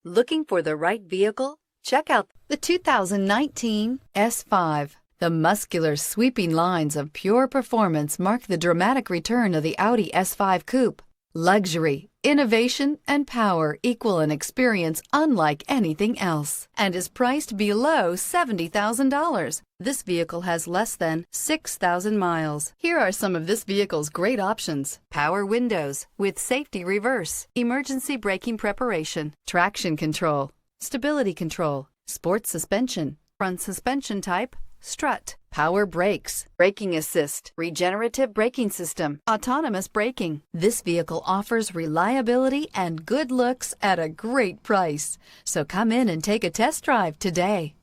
Looking for the right vehicle? Check out the 2019 S5. The muscular, sweeping lines of pure performance mark the dramatic return of the Audi S5 Coupe. Luxury, innovation, and power equal an experience unlike anything else and is priced below $70,000. This vehicle has less than 6,000 miles. Here are some of this vehicle's great options: power windows with safety reverse, emergency braking preparation, traction control, stability control, sports suspension, front suspension type, strut, power brakes, braking assist, regenerative braking system, autonomous braking. This vehicle offers reliability and good looks at a great price. So come in and take a test drive today.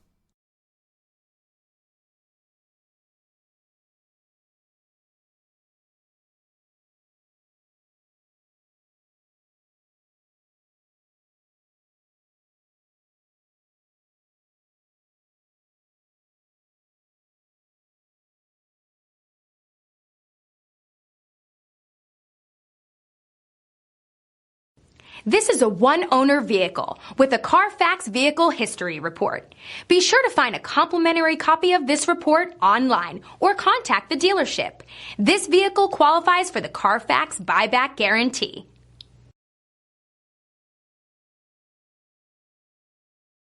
This is a one-owner vehicle with a Carfax Vehicle History Report. Be sure to find a complimentary copy of this report online or contact the dealership. This vehicle qualifies for the Carfax Buyback Guarantee.